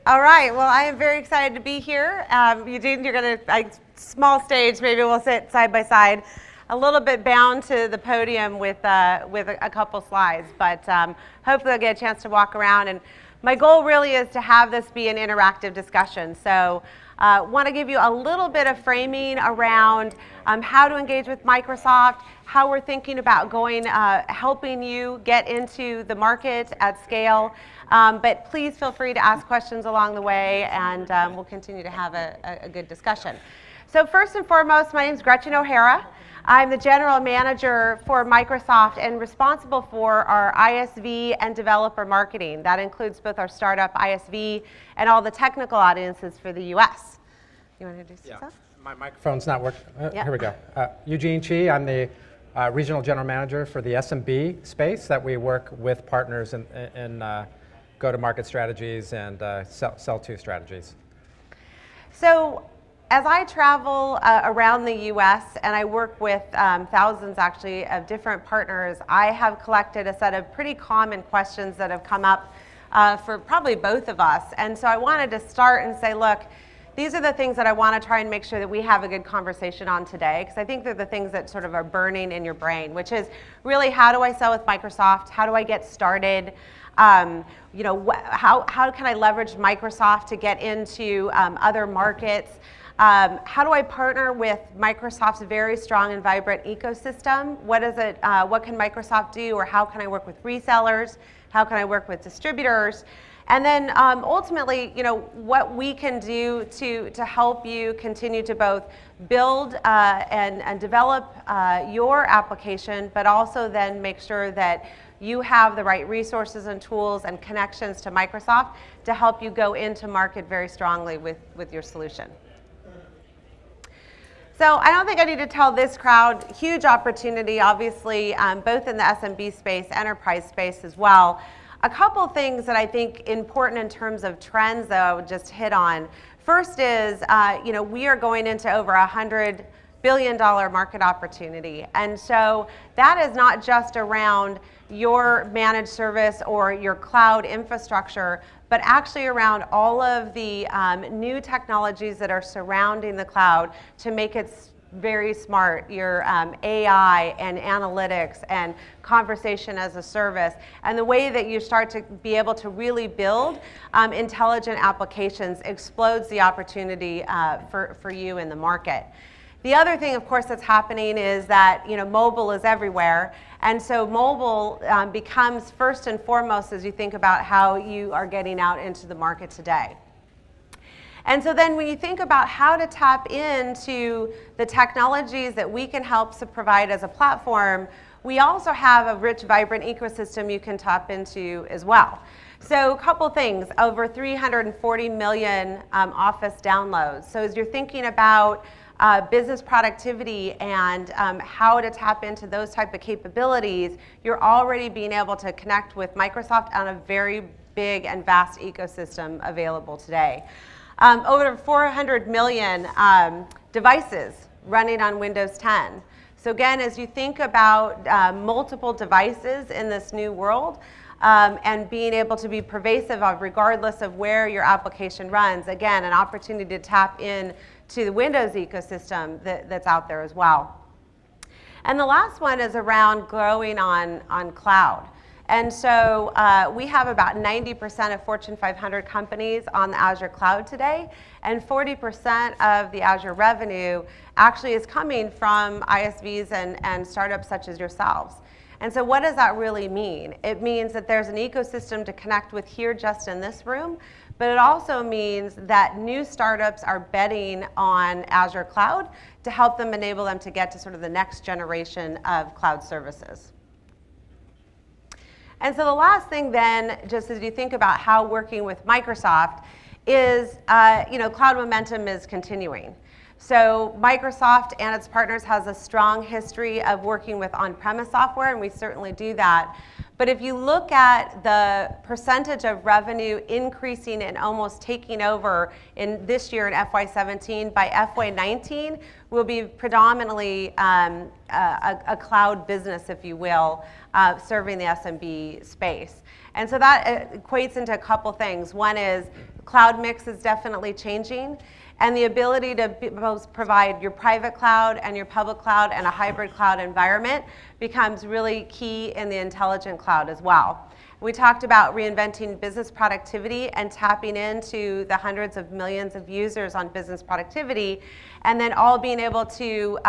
All right, well, I am very excited to be here. Eugene, you're going to, small stage, maybe we'll sit side by side. A little bit bound to the podium with a couple slides, but hopefully I'll get a chance to walk around. And my goal really is to have this be an interactive discussion. So want to give you a little bit of framing around how to engage with Microsoft, how we're thinking about going, helping you get into the market at scale. But please feel free to ask questions along the way, and we'll continue to have a good discussion. So first and foremost, my name is Gretchen O'Hara. I'm the General Manager for Microsoft and responsible for our ISV and developer marketing. That includes both our startup ISV and all the technical audiences for the US. You want to introduce yourself? My microphone's not working. Yeah. Here we go. Eugene Chi, I'm the Regional General Manager for the SMB space that we work with partners in go-to-market strategies and sell-to strategies. So as I travel around the US and I work with thousands actually of different partners, I have collected a set of pretty common questions that have come up for probably both of us. And so I wanted to start and say, look, these are the things that I want to try and make sure that we have a good conversation on today, because I think they're the things that sort of are burning in your brain, which is really, how do I sell with Microsoft? How do I get started? You know, how can I leverage Microsoft to get into other markets? How do I partner with Microsoft's very strong and vibrant ecosystem? What is it? What can Microsoft do, or how can I work with resellers? How can I work with distributors? And then ultimately, you know, what we can do to help you continue to both build and develop your application, but also then make sure that you have the right resources and tools and connections to Microsoft to help you go into market very strongly with your solution. So I don't think I need to tell this crowd, huge opportunity, obviously, both in the SMB space, enterprise space as well. A couple things that I think important in terms of trends, though, I would just hit on. First is, you know, we are going into over $100 billion market opportunity. And so that is not just around your managed service or your cloud infrastructure, but actually around all of the new technologies that are surrounding the cloud to make it very smart, your AI and analytics and conversation as a service, and the way that you start to be able to really build intelligent applications explodes the opportunity for you in the market. The other thing, of course, that's happening is that, you know, mobile is everywhere, and so mobile becomes first and foremost as you think about how you are getting out into the market today. And so then when you think about how to tap into the technologies that we can help to provide as a platform, we also have a rich, vibrant ecosystem you can tap into as well. So a couple things, over 340 million Office downloads. So as you're thinking about business productivity and how to tap into those type of capabilities, you're already being able to connect with Microsoft on a very big and vast ecosystem available today. Over 400 million devices running on Windows 10. So again, as you think about multiple devices in this new world and being able to be pervasive of regardless of where your application runs, again, an opportunity to tap in to the Windows ecosystem that's out there as well. And the last one is around growing on cloud. And so we have about 90% of Fortune 500 companies on the Azure cloud today, and 40% of the Azure revenue actually is coming from ISVs and startups such as yourselves. And so what does that really mean? It means that there's an ecosystem to connect with here just in this room, but it also means that new startups are betting on Azure cloud to help them enable them to get to sort of the next generation of cloud services. And so the last thing then, just as you think about how working with Microsoft is, you know, cloud momentum is continuing. So Microsoft and its partners has a strong history of working with on-premise software, and we certainly do that. But if you look at the percentage of revenue increasing and almost taking over in this year in FY17, by FY19, we'll be predominantly a cloud business, if you will, serving the SMB space. And so that equates into a couple things. One is cloud mix is definitely changing, and the ability to both provide your private cloud and your public cloud and a hybrid cloud environment becomes really key in the intelligent cloud as well. We talked about reinventing business productivity and tapping into the hundreds of millions of users on business productivity, and then all being able to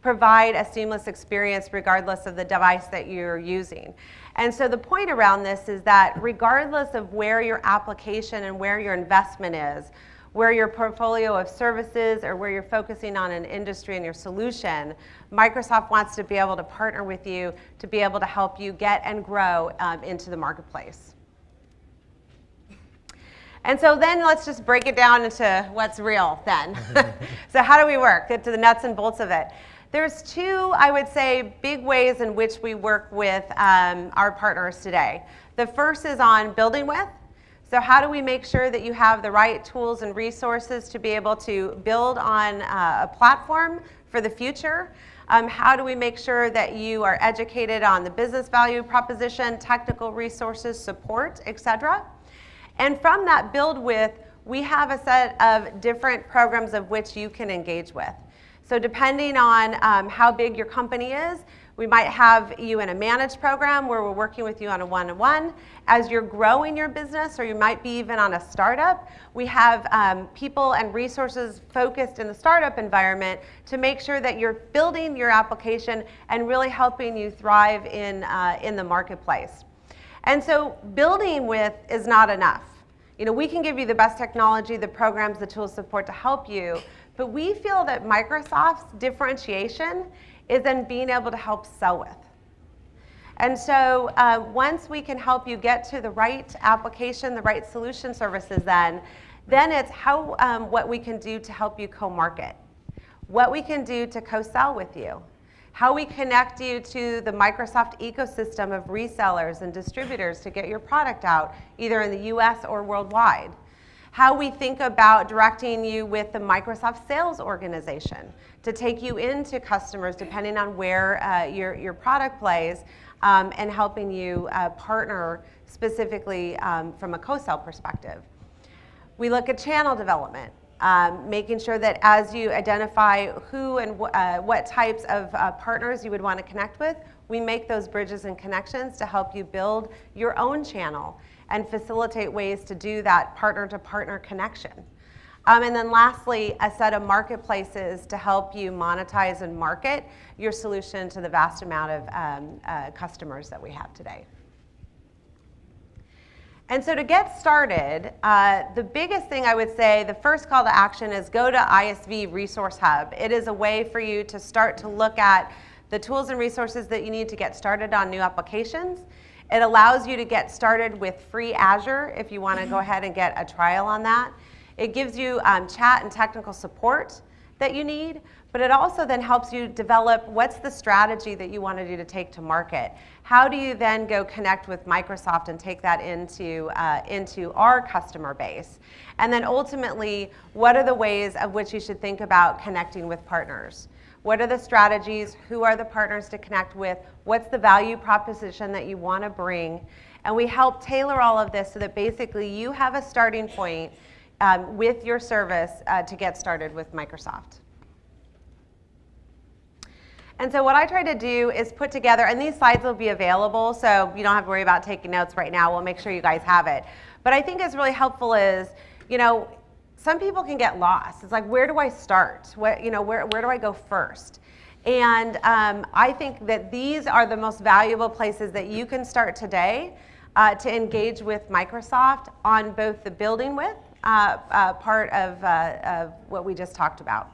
provide a seamless experience regardless of the device that you're using. And so the point around this is that regardless of where your application and where your investment is, where your portfolio of services or where you're focusing on an industry and your solution, Microsoft wants to be able to partner with you to be able to help you get and grow into the marketplace. And so then let's just break it down into what's real then. So how do we work? Get to the nuts and bolts of it. There's two, I would say, big ways in which we work with our partners today. The first is on building with. So how do we make sure that you have the right tools and resources to be able to build on a platform for the future? How do we make sure that you are educated on the business value proposition, technical resources, support, etc.? And from that build with, we have a set of different programs of which you can engage with. So depending on how big your company is, we might have you in a managed program where we're working with you on a one-to-one. As you're growing your business, or you might be even on a startup, we have people and resources focused in the startup environment to make sure that you're building your application and really helping you thrive in the marketplace. And so building with is not enough. You know, we can give you the best technology, the programs, the tools, support to help you, but we feel that Microsoft's differentiation is in being able to help sell with. And so once we can help you get to the right application, the right solution services, then it's how what we can do to help you co-market, what we can do to co-sell with you, how we connect you to the Microsoft ecosystem of resellers and distributors to get your product out, either in the US or worldwide. How we think about directing you with the Microsoft sales organization to take you into customers depending on where your product plays, and helping you partner specifically from a co-sell perspective. We look at channel development, making sure that as you identify who and what types of partners you would want to connect with, we make those bridges and connections to help you build your own channel and facilitate ways to do that partner-to-partner connection. And then lastly, a set of marketplaces to help you monetize and market your solution to the vast amount of customers that we have today. And so to get started, the biggest thing I would say, the first call to action is go to ISV Resource Hub. It is a way for you to start to look at the tools and resources that you need to get started on new applications. It allows you to get started with free Azure if you want to go ahead and get a trial on that. It gives you chat and technical support that you need, but it also then helps you develop what's the strategy that you want to do to take to market. How do you then go connect with Microsoft and take that into our customer base? And then ultimately, what are the ways of which you should think about connecting with partners? What are the strategies? Who are the partners to connect with? What's the value proposition that you want to bring? And we help tailor all of this so that basically you have a starting point with your service to get started with Microsoft. And so what I try to do is put together, and these slides will be available, so you don't have to worry about taking notes right now. We'll make sure you guys have it. But I think it's really helpful is, you know, some people can get lost. It's like, where do I start? Where do I go first? And I think that these are the most valuable places that you can start today to engage with Microsoft on both the building with part of what we just talked about.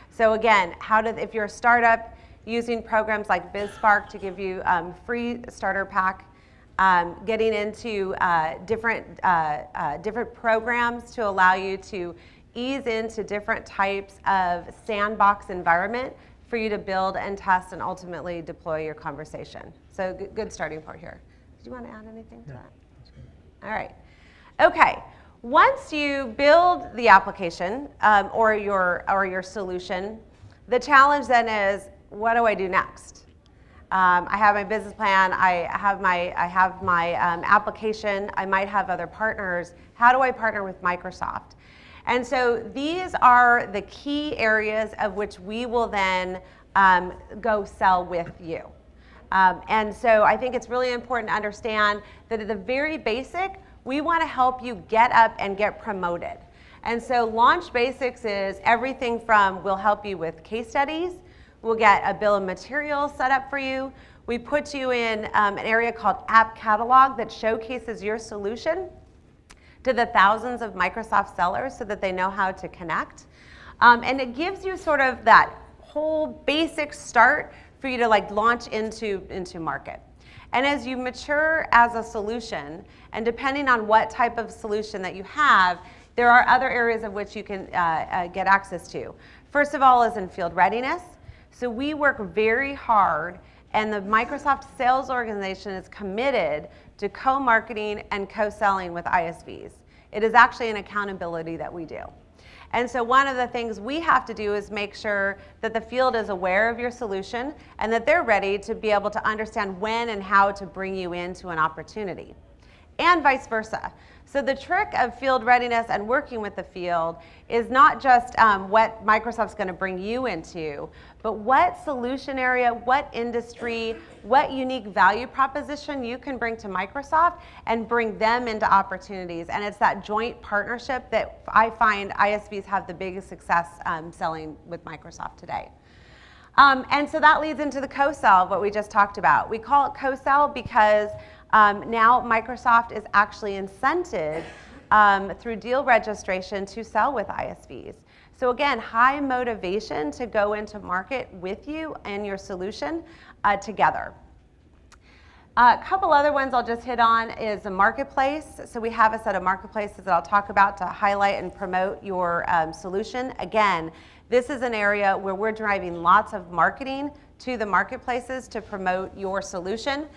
So again, if you're a startup, using programs like BizSpark to give you free starter pack, getting into different programs to allow you to ease into different types of sandbox environment for you to build and test and ultimately deploy your conversation. So good starting point here. Do you want to add anything to that? That's good. All right. Okay. Once you build the application or your solution, the challenge then is, what do I do next? I have my business plan, I have my application, I might have other partners. How do I partner with Microsoft? And so these are the key areas of which we will then go sell with you. And so I think it's really important to understand that at the very basic, we want to help you get up and get promoted. And so Launch Basics is everything from we'll help you with case studies, we'll get a bill of materials set up for you, we put you in an area called App Catalog that showcases your solution to the thousands of Microsoft sellers so that they know how to connect. And it gives you sort of that whole basic start for you to like launch into market. And as you mature as a solution, and depending on what type of solution that you have, there are other areas of which you can get access to. First of all is in field readiness. So we work very hard, and the Microsoft sales organization is committed to co-marketing and co-selling with ISVs. It is actually an accountability that we do. And so one of the things we have to do is make sure that the field is aware of your solution and that they're ready to be able to understand when and how to bring you into an opportunity, and vice versa. So the trick of field readiness and working with the field is not just what Microsoft's going to bring you into, but what solution area, what industry, what unique value proposition you can bring to Microsoft and bring them into opportunities. And it's that joint partnership that I find ISVs have the biggest success selling with Microsoft today. And so that leads into the co-sell, what we just talked about. We call it co-sell because now Microsoft is actually incented through deal registration to sell with ISVs. So again, high motivation to go into market with you and your solution together. A couple other ones I'll just hit on is a marketplace. So we have a set of marketplaces that I'll talk about to highlight and promote your solution. Again, this is an area where we're driving lots of marketing to the marketplaces to promote your solution.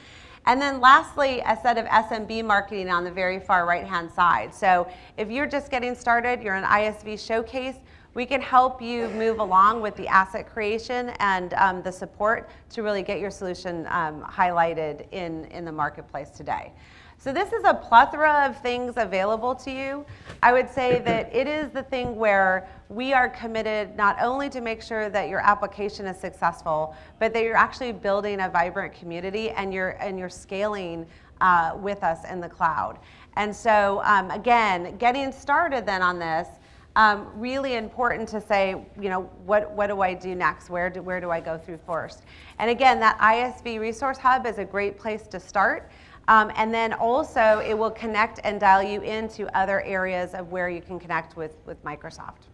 And then lastly, a set of SMB marketing on the very far right-hand side. So if you're just getting started, you're an ISV showcase, we can help you move along with the asset creation and the support to really get your solution highlighted in the marketplace today. So this is a plethora of things available to you. I would say that it is the thing where we are committed not only to make sure that your application is successful, but that you're actually building a vibrant community and you're scaling with us in the cloud. And so again, getting started then on this, really important to say, you know, what do I do next? Where do I go through first? And again, that ISV Resource Hub is a great place to start. And then also it will connect and dial you into other areas of where you can connect with Microsoft.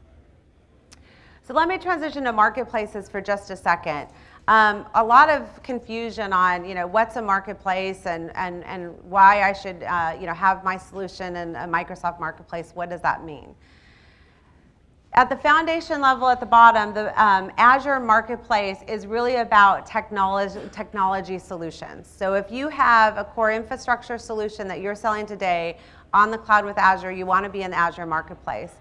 So let me transition to marketplaces for just a second. A lot of confusion on, you know, what's a marketplace and why I should, you know, have my solution in a Microsoft marketplace. What does that mean? At the foundation level at the bottom, the Azure Marketplace is really about technology solutions. So if you have a core infrastructure solution that you're selling today on the cloud with Azure, you want to be in the Azure Marketplace.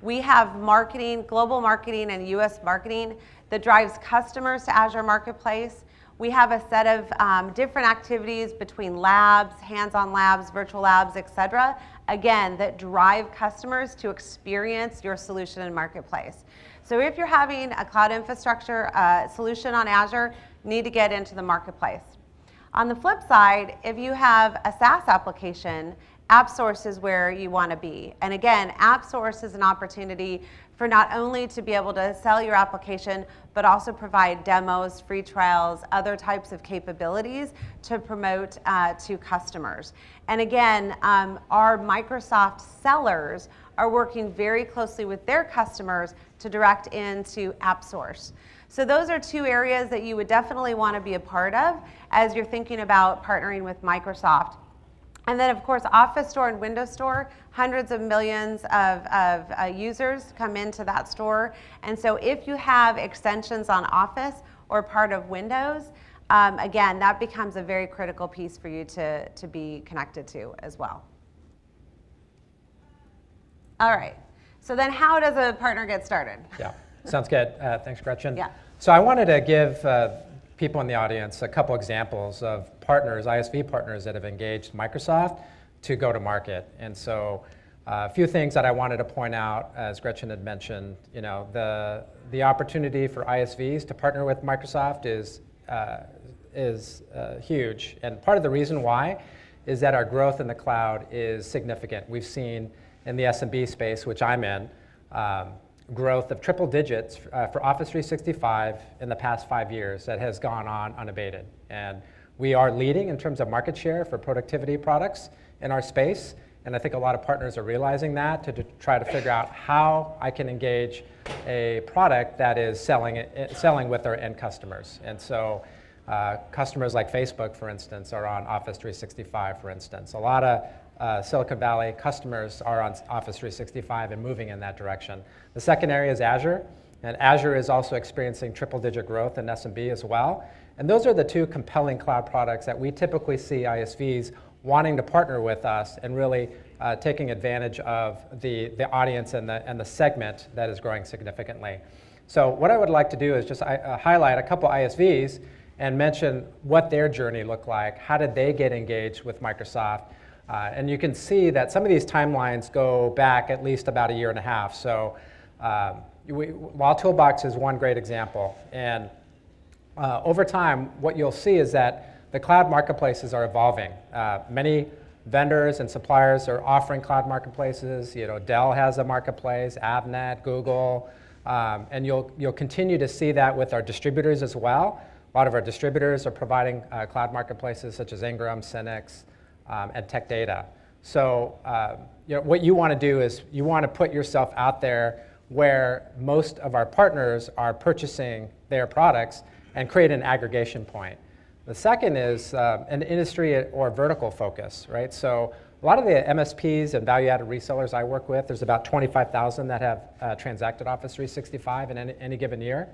We have marketing, global marketing and US marketing that drives customers to Azure Marketplace. We have a set of different activities between labs, hands-on labs, virtual labs, etc. Again, that drive customers to experience your solution in Marketplace. So if you're having a cloud infrastructure solution on Azure, you need to get into the Marketplace. On the flip side, if you have a SaaS application, AppSource is where you want to be. And again, AppSource is an opportunity for not only to be able to sell your application, but also provide demos, free trials, other types of capabilities to promote to customers. And again, our Microsoft sellers are working very closely with their customers to direct into AppSource. So those are two areas that you would definitely want to be a part of as you're thinking about partnering with Microsoft. And then, of course, Office Store and Windows Store, hundreds of millions of users come into that store. And so if you have extensions on Office or part of Windows, again, that becomes a very critical piece for you to be connected to as well. All right. So then how does a partner get started? Yeah, sounds good. Thanks, Gretchen. Yeah. So I wanted to give people in the audience a couple examples of partners, ISV partners that have engaged Microsoft to go to market. And so a few things that I wanted to point out, as Gretchen had mentioned, the opportunity for ISVs to partner with Microsoft is huge. And part of the reason why is that our growth in the cloud is significant. We've seen in the SMB space, which I'm in, growth of triple digits for Office 365 in the past 5 years that has gone on unabated. And we are leading in terms of market share for productivity products in our space. And I think a lot of partners are realizing that to try to figure out how I can engage a product that is selling with our end customers. And so customers like Facebook, for instance, are on Office 365, for instance. A lot of Silicon Valley customers are on Office 365 and moving in that direction. The second area is Azure. And Azure is also experiencing triple-digit growth in SMB as well. And those are the two compelling cloud products that we typically see ISVs wanting to partner with us and really taking advantage of the audience and the segment that is growing significantly. So what I would like to do is just highlight a couple ISVs and mention what their journey looked like. How did they get engaged with Microsoft? And you can see that some of these timelines go back at least about a year and a half. So Law Toolbox is one great example. And over time, what you'll see is that the cloud marketplaces are evolving. Many vendors and suppliers are offering cloud marketplaces. Dell has a marketplace, Avnet, Google, and you'll continue to see that with our distributors as well. A lot of our distributors are providing cloud marketplaces such as Ingram, Synnex, and Tech Data. So what you want to do is you want to put yourself out there where most of our partners are purchasing their products and create an aggregation point. The second is an industry or vertical focus, right? So a lot of the MSPs and value-added resellers I work with, there's about 25,000 that have transacted Office 365 in any given year.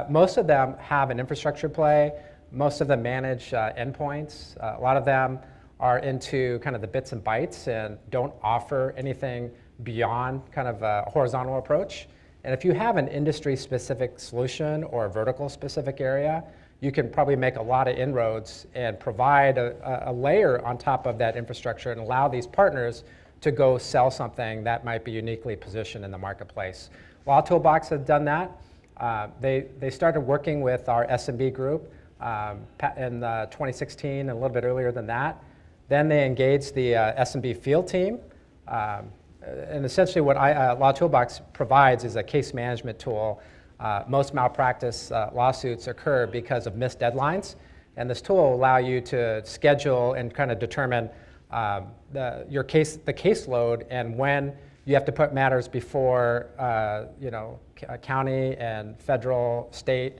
Most of them have an infrastructure play. Most of them manage endpoints. A lot of them are into kind of the bits and bytes and don't offer anything beyond kind of a horizontal approach. And if you have an industry-specific solution or a vertical-specific area, you can probably make a lot of inroads and provide a layer on top of that infrastructure and allow these partners to go sell something that might be uniquely positioned in the marketplace. Law Toolbox has done that. They started working with our SMB group in 2016, and a little bit earlier than that. Then they engaged the SMB field team. And essentially what Law Toolbox provides is a case management tool. Most malpractice lawsuits occur because of missed deadlines. And this tool will allow you to schedule and kind of determine the caseload and when you have to put matters before county and federal, state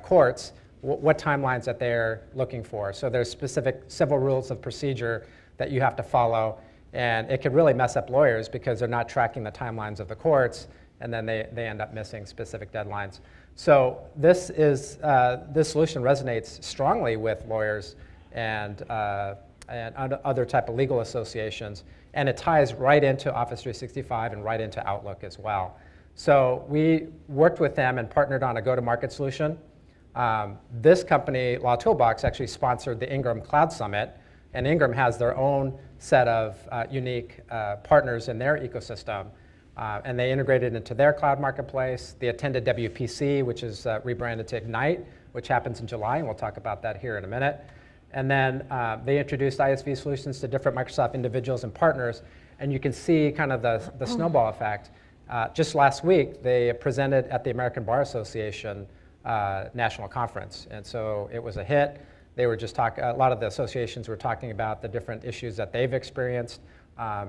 courts, what timelines that they're looking for. So there's specific civil rules of procedure that you have to follow. And it can really mess up lawyers because they're not tracking the timelines of the courts, and then they end up missing specific deadlines. So this solution resonates strongly with lawyers and other type of legal associations, and it ties right into Office 365 and right into Outlook as well. So we worked with them and partnered on a go-to-market solution. This company, Law Toolbox, actually sponsored the Ingram Cloud Summit, and Ingram has their own set of unique partners in their ecosystem. And they integrated into their cloud marketplace. They attended WPC, which is rebranded to Ignite, which happens in July, and we'll talk about that here in a minute. And then they introduced ISV solutions to different Microsoft individuals and partners, and you can see kind of the snowball effect. Just last week, they presented at the American Bar Association National Conference, and so it was a hit. They were just talking, a lot of the associations were talking about the different issues that they've experienced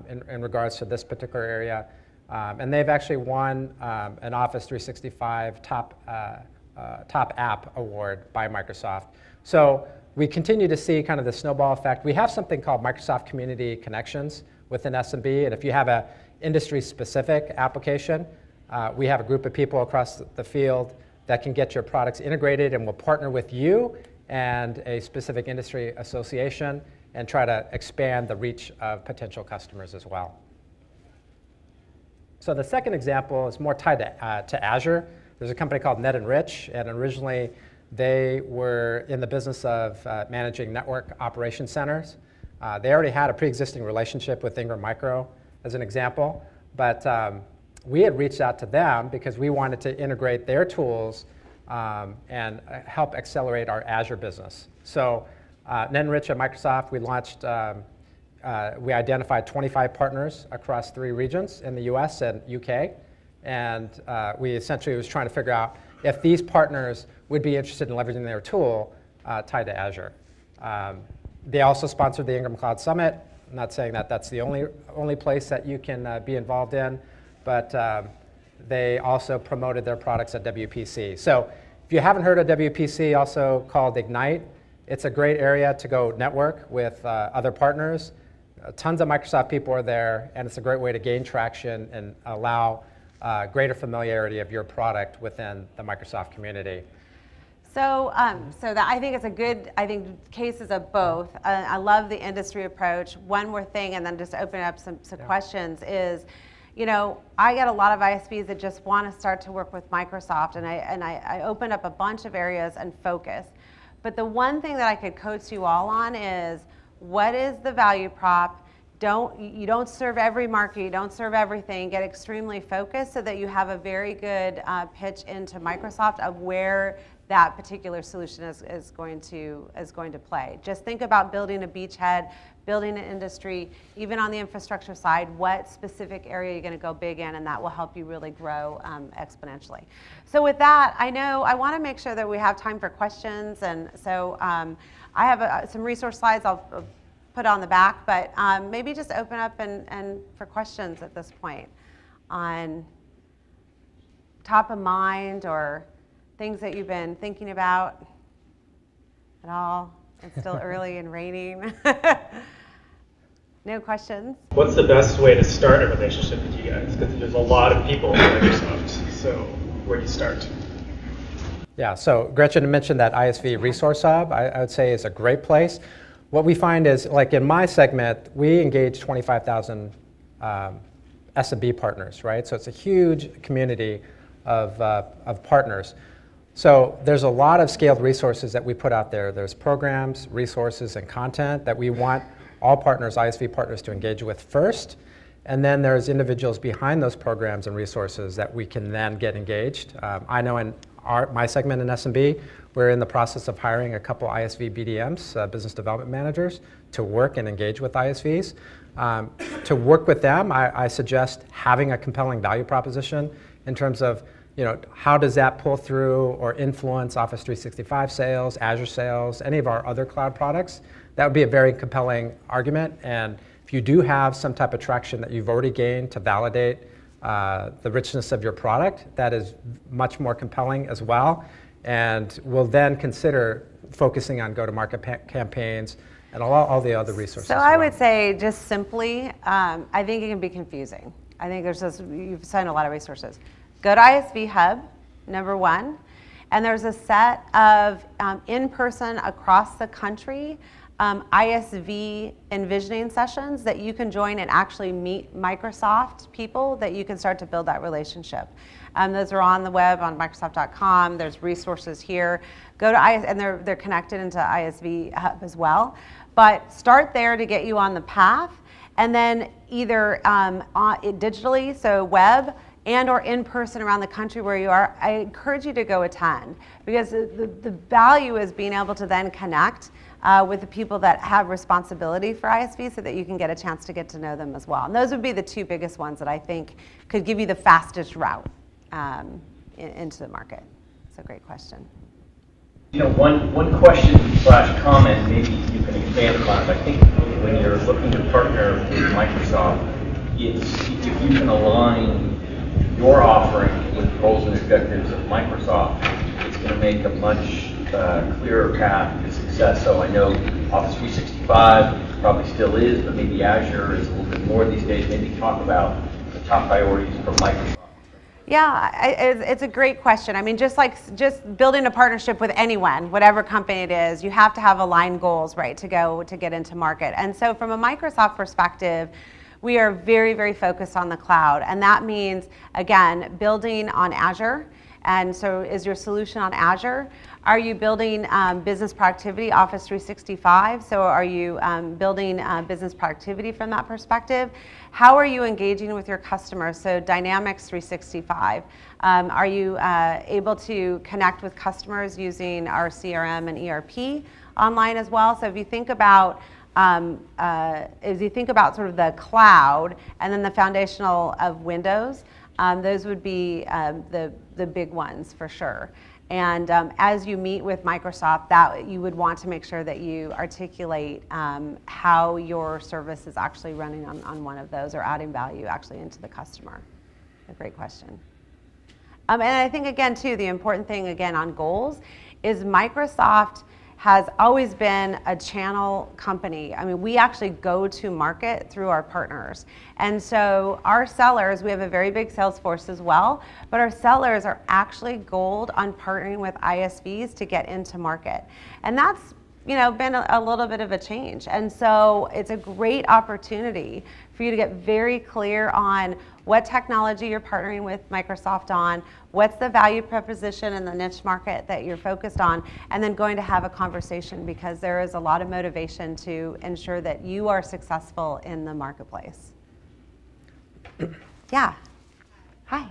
in regards to this particular area. And they've actually won an Office 365 top app award by Microsoft. So we continue to see kind of the snowball effect. We have something called Microsoft Community Connections within SMB, and if you have an industry-specific application, we have a group of people across the field that can get your products integrated and will partner with you and a specific industry association and try to expand the reach of potential customers as well. So the second example is more tied to Azure. There's a company called Net and Rich, and originally They were in the business of managing network operation centers. They already had a pre-existing relationship with Ingram Micro, as an example, but we had reached out to them because we wanted to integrate their tools and help accelerate our Azure business. So then Rich at Microsoft, we launched, we identified 25 partners across 3 regions in the US and UK, and we essentially was trying to figure out if these partners would be interested in leveraging their tool tied to Azure. They also sponsored the Ingram Cloud Summit. I'm not saying that that's the only place that you can be involved in, but they also promoted their products at WPC. So if you haven't heard of WPC, also called Ignite, it's a great area to go network with other partners. Tons of Microsoft people are there, and it's a great way to gain traction and allow greater familiarity of your product within the Microsoft community. So, I think it's a good, cases of both. I love the industry approach. One more thing, and then just open up some questions is, you know, I get a lot of ISVs that just want to start to work with Microsoft, and I open up a bunch of areas and focus. But the one thing that I could coach you all on is, what is the value prop? You don't serve every market, you don't serve everything. Get extremely focused so that you have a very good pitch into Microsoft of where that particular solution is going to play. Just think about building a beachhead, building an industry, even on the infrastructure side, what specific area you're going to go big in, and that will help you really grow exponentially. So with that, I want to make sure that we have time for questions, and so I have some resource slides I'll put on the back, but maybe just open up and for questions at this point on top of mind or things that you've been thinking about at all. It's still early and raining. No questions? What's the best way to start a relationship with you guys? Because there's a lot of people at Microsoft, so where do you start? Yeah, so Gretchen mentioned that ISV Resource Hub, I would say is a great place. What we find is, like in my segment, we engage 25,000 SMB partners, right? So it's a huge community of partners. So there's a lot of scaled resources that we put out there. There's programs, resources, and content that we want all partners, ISV partners, to engage with first. And then there's individuals behind those programs and resources that we can then get engaged. I know in my segment in SMB, we're in the process of hiring a couple ISV BDMs, business development managers, to work and engage with ISVs. To work with them, I suggest having a compelling value proposition in terms of, you know, how does that pull through or influence Office 365 sales, Azure sales, any of our other cloud products? That would be a very compelling argument. And if you do have some type of traction that you've already gained to validate the richness of your product, that is much more compelling as well. And we'll then consider focusing on go-to-market campaigns and all the other resources. So I would say, just simply, I think it can be confusing. I think you've assigned a lot of resources. Go to ISV Hub, number one, and there's a set of in-person across the country ISV envisioning sessions that you can join and actually meet Microsoft people that you can start to build that relationship. Those are on the web on Microsoft.com. There's resources here. Go to and they're connected into ISV Hub as well. But start there to get you on the path, and then either digitally, so web, and or in person around the country where you are, I encourage you to go attend, because the value is being able to then connect with the people that have responsibility for ISV so that you can get a chance to get to know them as well. And those would be the two biggest ones that I think could give you the fastest route into the market. It's a great question. You know, one question / comment, maybe you can expand upon it. I think when you're looking to partner with Microsoft, it's if you can align your offering with the goals and objectives of Microsoft, it's going to make a much clearer path to success. So I know Office 365 probably still is, but maybe Azure is a little bit more these days. Maybe talk about the top priorities for Microsoft. Yeah, it's a great question. I mean, just building a partnership with anyone, whatever company it is, you have to have aligned goals, right, to get into market. And so from a Microsoft perspective, we are very, very focused on the cloud. And that means, again, building on Azure And so is your solution on Azure? Are you building business productivity, Office 365? So are you building business productivity from that perspective? How are you engaging with your customers? So Dynamics 365. Are you able to connect with customers using our CRM and ERP online as well? So if you think about sort of the cloud and then the foundational of Windows, those would be the big ones for sure. And as you meet with Microsoft, that you would want to make sure that you articulate how your service is actually running on one of those or adding value actually into the customer. A great question. And I think again too, the important thing again on goals is Microsoft has always been a channel company. I mean, we actually go to market through our partners. And so our sellers, we have a very big sales force as well, but our sellers are actually gold on partnering with ISVs to get into market. And that's been a little bit of a change. And so it's a great opportunity for you to get very clear on what technology you're partnering with Microsoft on, what's the value proposition in the niche market that you're focused on, and then going to have a conversation because there is a lot of motivation to ensure that you are successful in the marketplace. Yeah. Hi.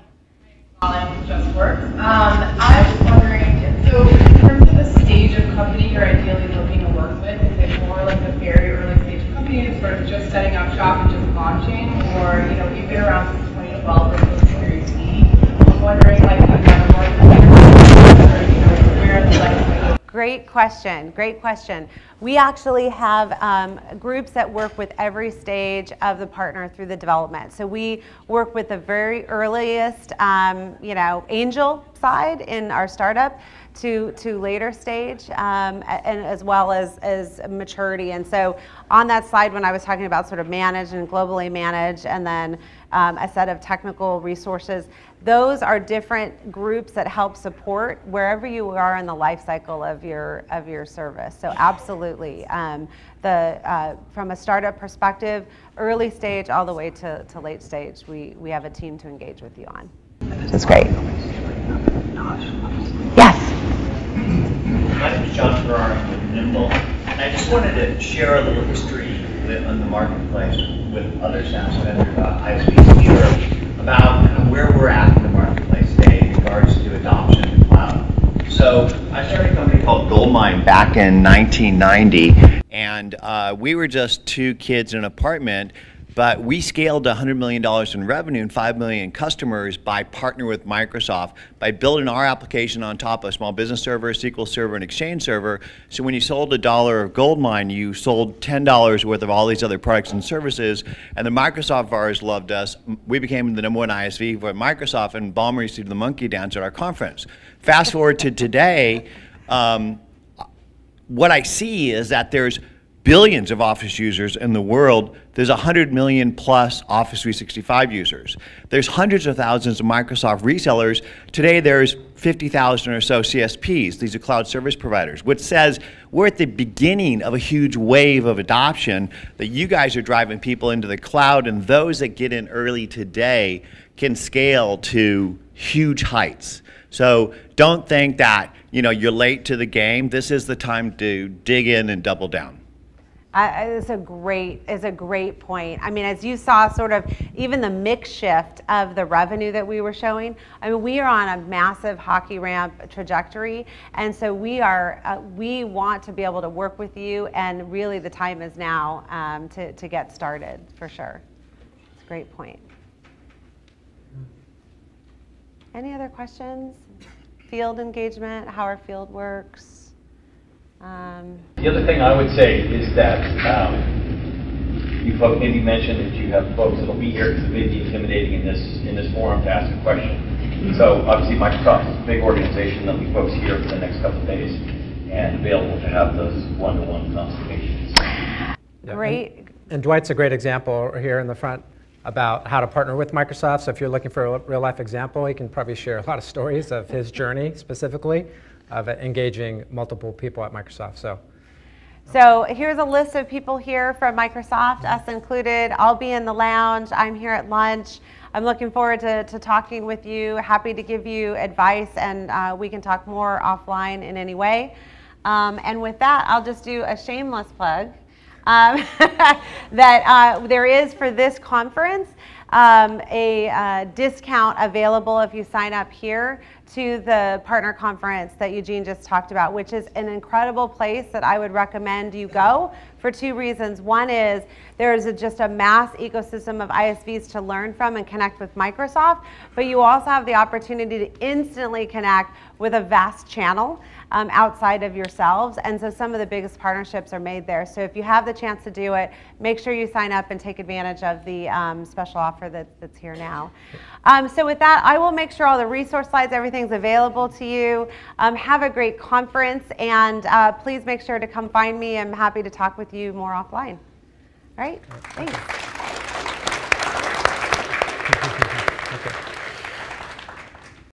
Colin, Just Works. I was wondering, so in terms of the stage of company you're ideally looking to work with, is it more like a very early stage company that's sort of just setting up shop and just launching, or you've been around since 2012 with the Series E? I'm wondering, like, where the life. Great question. Great question. We actually have groups that work with every stage of the partner through the development. So we work with the very earliest, angel side in our startup to later stage, and as well as maturity. And so on that slide, when I was talking about sort of manage and globally manage, and then a set of technical resources, those are different groups that help support wherever you are in the life cycle of your service. So absolutely, from a startup perspective, early stage all the way to late stage, we have a team to engage with you on. That's great. Yes. My name is John Ferrari with Nimble, and I just wanted to share a little history on the marketplace with other SaaS vendors, ISVs here, about where we're at in the marketplace today in regards to adoption of the cloud. So I started a company called Goldmine back in 1990, and we were just two kids in an apartment. But we scaled to $100 million in revenue and 5 million customers by partnering with Microsoft, by building our application on top of Small Business Server, SQL Server, and Exchange Server. So when you sold $1 of Goldmine, you sold $10 worth of all these other products and services. And the Microsoft VARs loved us. We became the #1 ISV for Microsoft, and Ballmer received the monkey dance at our conference. Fast forward to today, what I see is that there's billions of Office users in the world. There's 100 million plus Office 365 users. There's hundreds of thousands of Microsoft resellers. Today there's 50,000 or so CSPs. These are cloud service providers, which says we're at the beginning of a huge wave of adoption, that you guys are driving people into the cloud, and those that get in early today can scale to huge heights. So don't think that you're late to the game. This is the time to dig in and double down. It's a great point. I mean, as you saw, sort of even the mix shift of the revenue that we were showing. I mean, we are on a massive hockey ramp trajectory, and so we want to be able to work with you. And really, the time is now to get started for sure. It's a great point. Any other questions? Field engagement, how our field works. The other thing I would say is that you folks maybe mentioned that you have folks that will be here because it may be intimidating in this forum to ask a question. So obviously Microsoft is a big organization. There'll be folks here for the next couple of days and available to have those one-to-one consultations. Yeah, Great. And Dwight's a great example here in the front about how to partner with Microsoft. So if you're looking for a real-life example, he can probably share a lot of stories of his journey specifically of engaging multiple people at Microsoft. So here's a list of people here from Microsoft, us included. I'll be in the lounge. I'm here at lunch. I'm looking forward to talking with you, happy to give you advice, and we can talk more offline in any way. And with that, I'll just do a shameless plug that there is for this conference a discount available if you sign up here to the partner conference that Eugene just talked about, which is an incredible place that I would recommend you go for two reasons. One is there's just a mass ecosystem of ISVs to learn from and connect with Microsoft, but you also have the opportunity to instantly connect with a vast channel outside of yourselves, and so some of the biggest partnerships are made there. So if you have the chance to do it, make sure you sign up and take advantage of the special offer that's here now. So with that, I will make sure all the resource slides, everything's available to you. Have a great conference, and please make sure to come find me. I'm happy to talk with you more offline. All right, thanks.